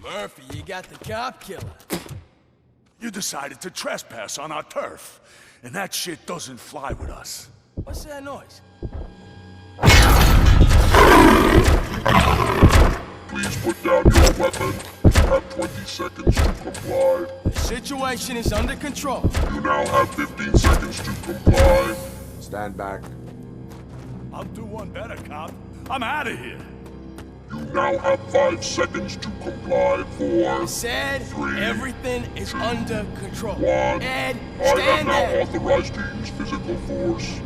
Murphy, you got the cop killer. You decided to trespass on our turf, and that shit doesn't fly with us. What's that noise? Please put down your weapon. You have 20 seconds to comply. The situation is under control. You now have 15 seconds to comply. Stand back. I'll do one better, cop. I'm out of here. You now have 5 seconds to comply. 4, Said 3, everything is under control. 1. Ed, I have stand now there. authorized to use physical force.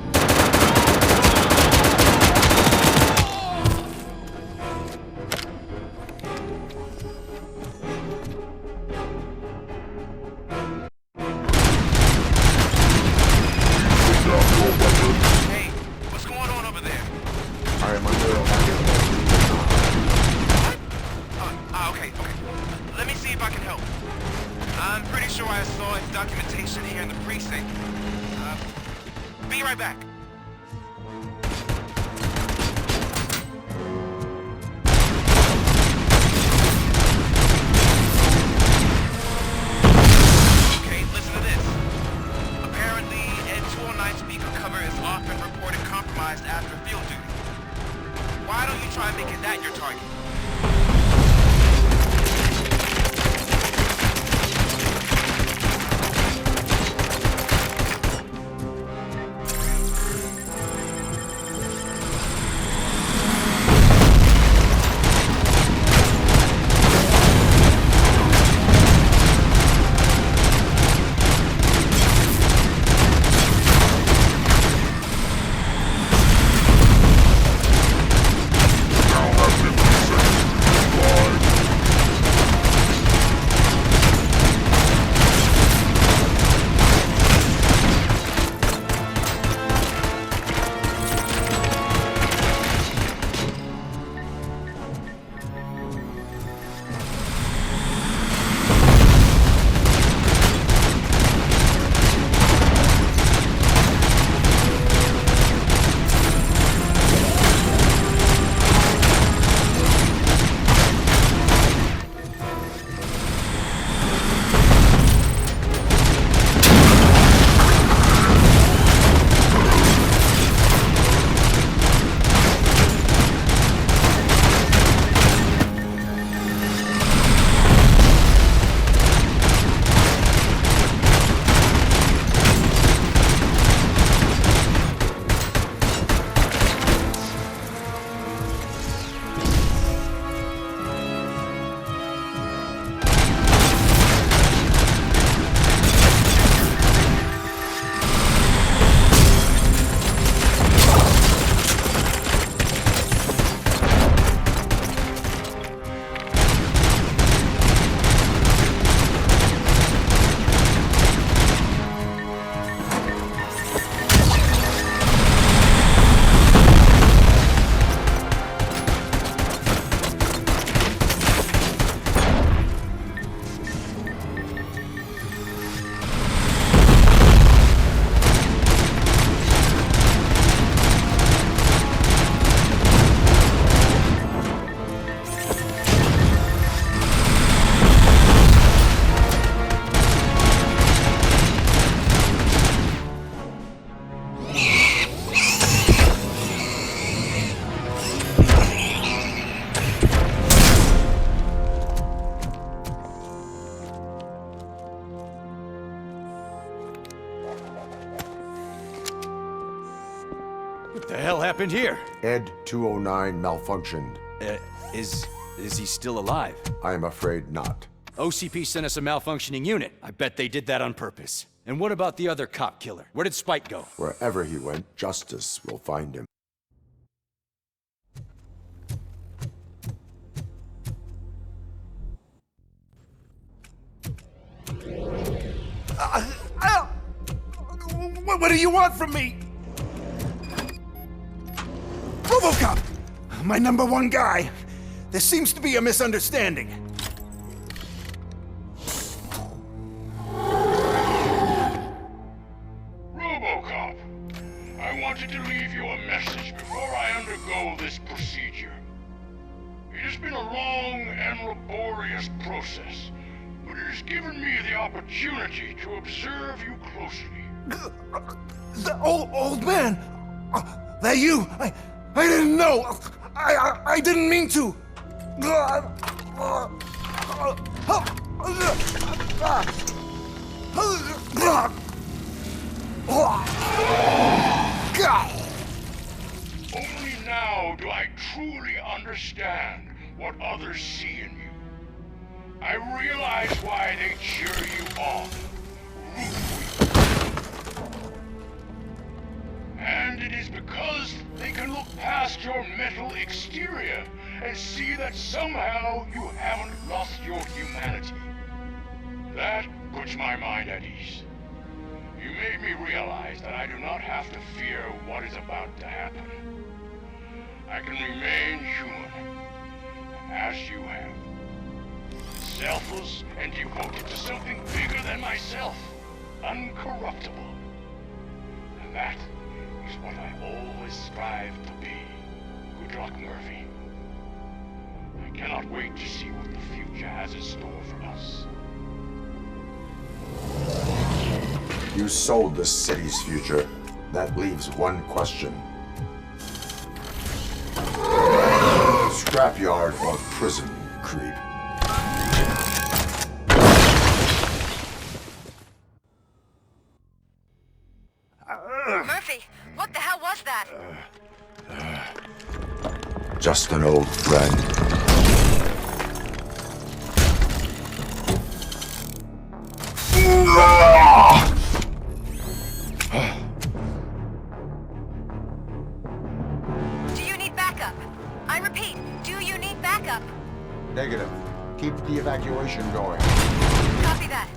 Hey, what's going on over there? I am under Okay. Let me see if I can help. I'm pretty sure I saw its documentation here in the precinct. Be right back. Okay, listen to this. Apparently, ED-209 speaker cover is often reported compromised after field duty. Why don't you try making that your target? What the hell happened here? ED-209 malfunctioned. Is he still alive? I am afraid not. OCP sent us a malfunctioning unit. I bet they did that on purpose. And what about the other cop killer? Where did Spike go? Wherever he went, justice will find him. What do you want from me? Robocop! My #1 guy. There seems to be a misunderstanding. Robocop, I wanted to leave you a message before I undergo this procedure. It has been a long and laborious laborious process, but it has given me the opportunity to observe you closely. The old man! That you! I didn't know! I didn't mean to! Only now do I truly understand what others see in you. I realize why they cheer you on, root for you. And it is because they can look past your metal exterior and see that somehow you haven't lost your humanity. That puts my mind at ease. You made me realize that I do not have to fear what is about to happen. I can remain human, as you have. Selfless and devoted to something bigger than myself. Uncorruptible. And that is what I always strive to be. Good luck, Murphy. I cannot wait to see what the future has in store for us. You sold the city's future. That leaves one question. Scrapyard or prison, creep? Murphy, what the hell was that? Just an old friend. Do you need backup? I repeat, do you need backup? Negative. Keep the evacuation going. Copy that.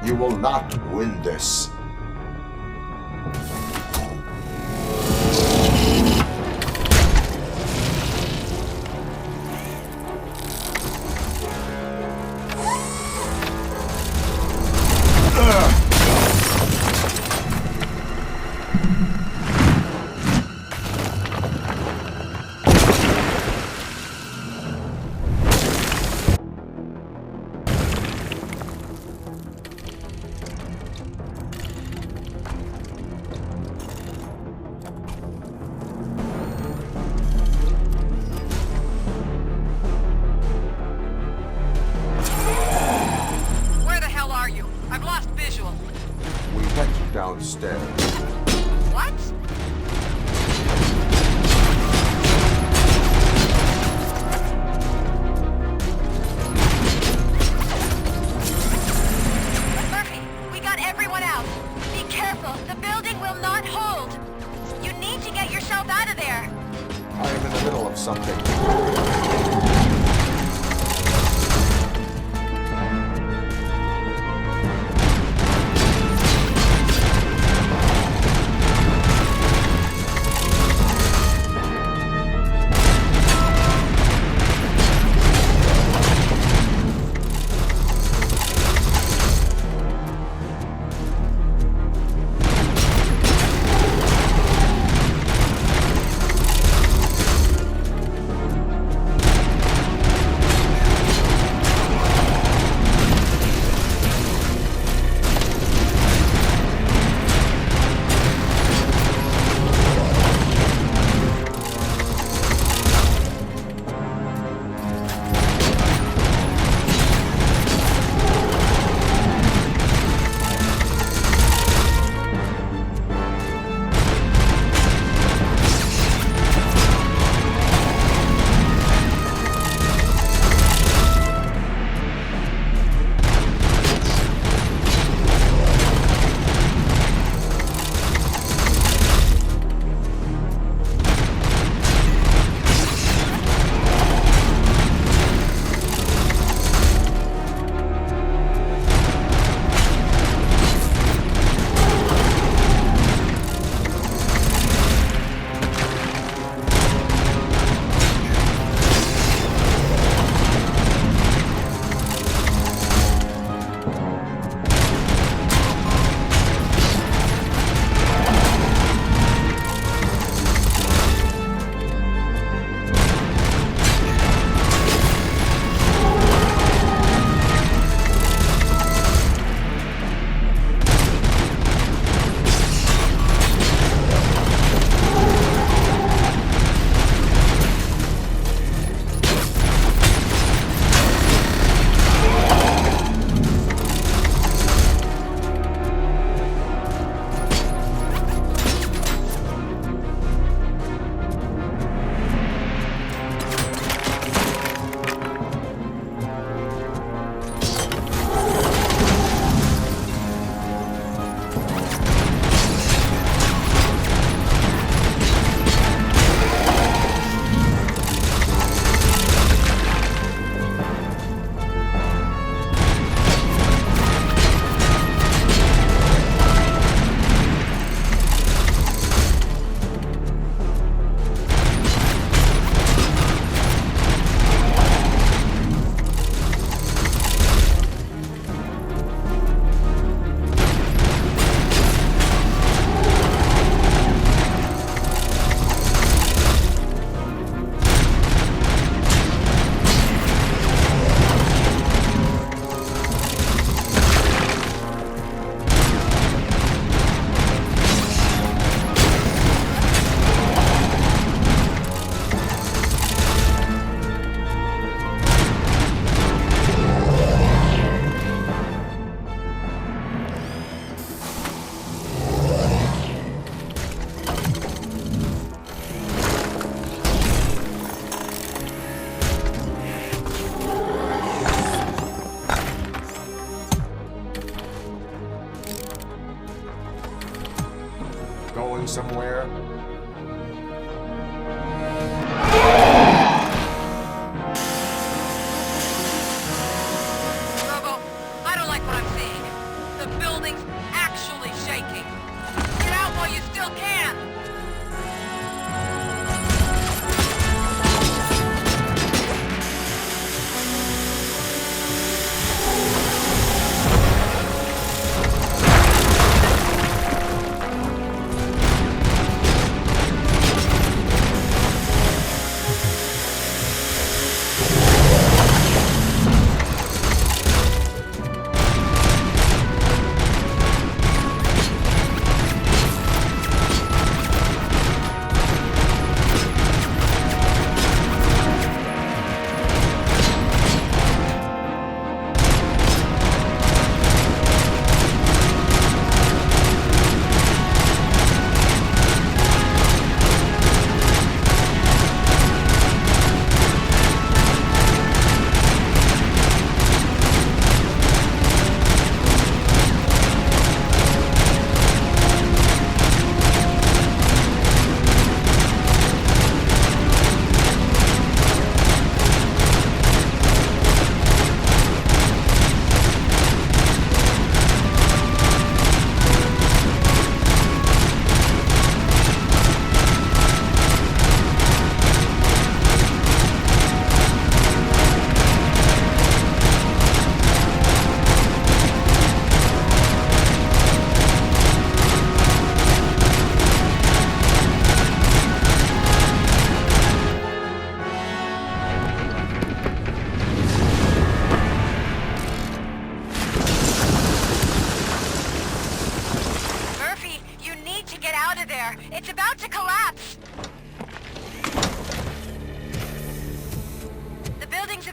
You will not win this. Downstairs. What? Murphy, we got everyone out. Be careful, the building will not hold. You need to get yourself out of there. I am in the middle of something. Going somewhere? Robo, I don't like what I'm seeing.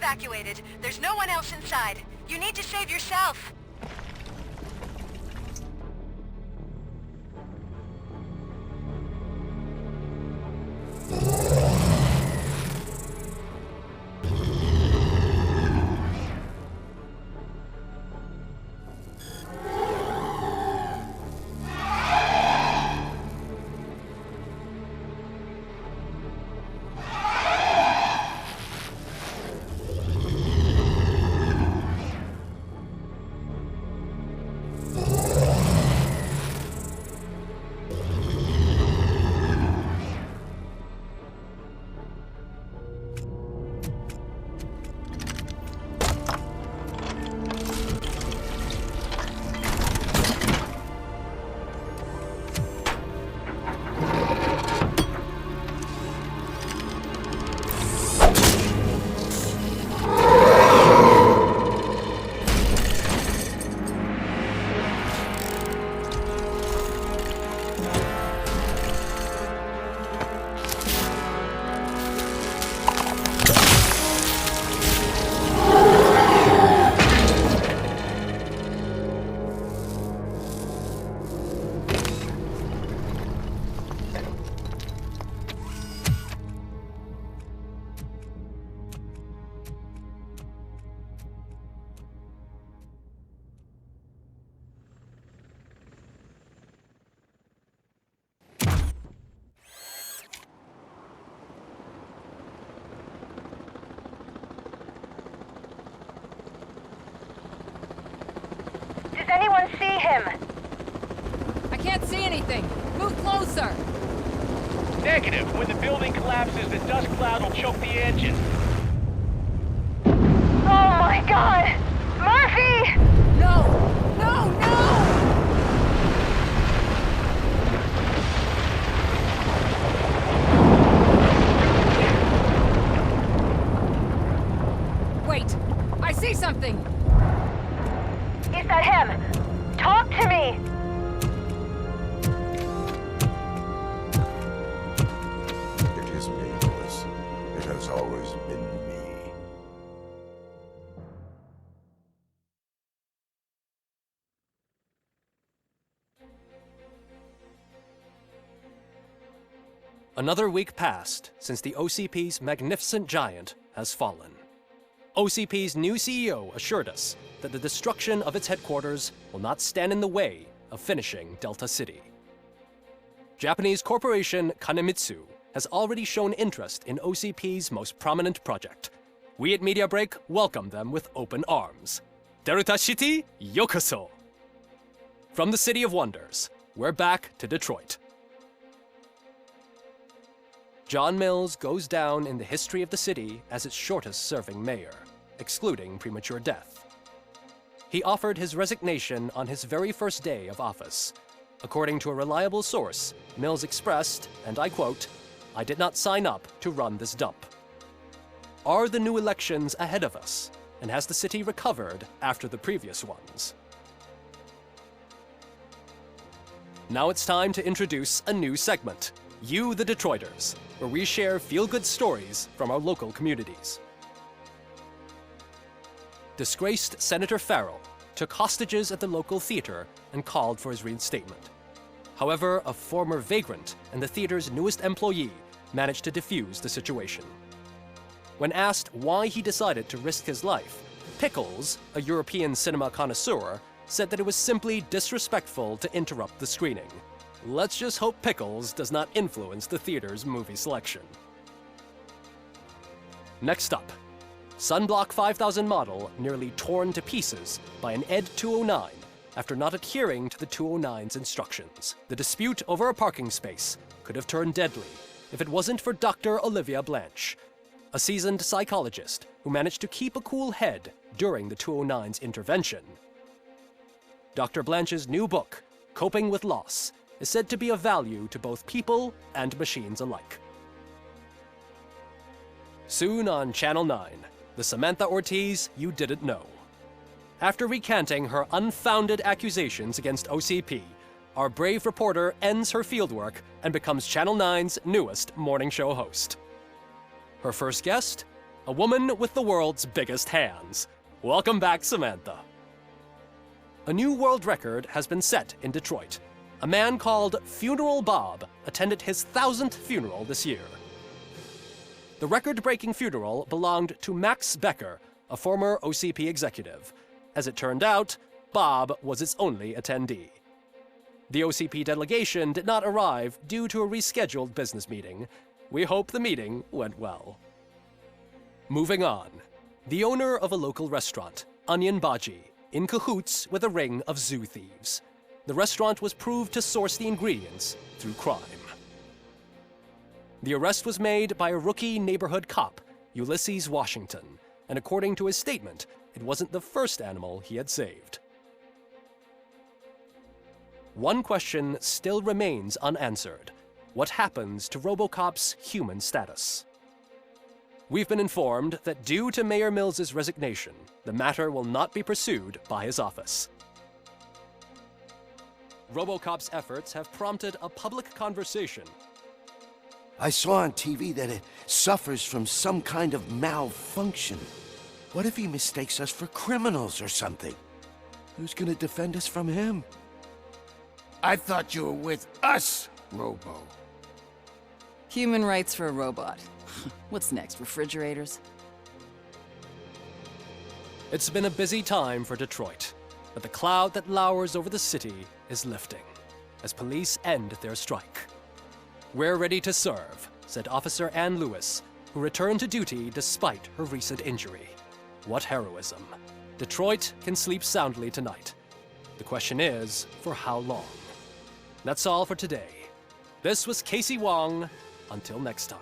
evacuated. There's no one else inside. You need to save yourself. Does anyone see him? I can't see anything. Move closer. Negative. When the building collapses, the dust cloud will choke the engine. Oh my god! Murphy! No! No, no! Wait! I see something! Is that him? Talk to me! It is me, Lewis. It has always been me. Another week passed since the OCP's magnificent giant has fallen. OCP's new CEO assured us that the destruction of its headquarters will not stand in the way of finishing Delta City. Japanese corporation Kanemitsu has already shown interest in OCP's most prominent project. We at Media Break welcome them with open arms. Delta City, yokoso! From the City of Wonders, we're back to Detroit. John Mills goes down in the history of the city as its shortest-serving mayor, excluding premature death. He offered his resignation on his very first day of office. According to a reliable source, Mills expressed, and I quote, "I did not sign up to run this dump." Are the new elections ahead of us, and has the city recovered after the previous ones? Now it's time to introduce a new segment, You the Detroiters, where we share feel-good stories from our local communities. Disgraced Senator Farrell took hostages at the local theater and called for his reinstatement. However, a former vagrant and the theater's newest employee managed to defuse the situation. When asked why he decided to risk his life, Pickles, a European cinema connoisseur, said that it was simply disrespectful to interrupt the screening. Let's just hope Pickles does not influence the theater's movie selection. Next up, Sunblock 5000 model nearly torn to pieces by an ED-209 after not adhering to the 209's instructions. The dispute over a parking space could have turned deadly if it wasn't for Dr. Olivia Blanche, a seasoned psychologist who managed to keep a cool head during the 209's intervention. Dr. Blanche's new book, Coping with Loss, is said to be of value to both people and machines alike. Soon on Channel 9, the Samantha Ortiz you didn't know. After recanting her unfounded accusations against OCP, our brave reporter ends her fieldwork and becomes Channel 9's newest morning show host. Her first guest? a woman with the world's biggest hands. Welcome back, Samantha. A new world record has been set in Detroit. A man called Funeral Bob attended his 1000th funeral this year. The record-breaking funeral belonged to Max Becker, a former OCP executive. As it turned out, Bob was its only attendee. The OCP delegation did not arrive due to a rescheduled business meeting. We hope the meeting went well. Moving on. The owner of a local restaurant, Onion Baji, in cahoots with a ring of zoo thieves. The restaurant was proved to source the ingredients through crime. The arrest was made by a rookie neighborhood cop, Ulysses Washington, and according to his statement, it wasn't the first animal he had saved. One question still remains unanswered. What happens to Robocop's human status? We've been informed that due to Mayor Mills's resignation, the matter will not be pursued by his office. Robocop's efforts have prompted a public conversation. I saw on TV that it suffers from some kind of malfunction. What if he mistakes us for criminals or something? Who's gonna defend us from him? I thought you were with us, Robo. Human rights for a robot. What's next, refrigerators? It's been a busy time for Detroit, but the cloud that lowers over the city is lifting as police end their strike. "We're ready to serve," said Officer Ann Lewis, who returned to duty despite her recent injury. What heroism. Detroit can sleep soundly tonight. The question is, for how long? That's all for today. This was Casey Wong. Until next time.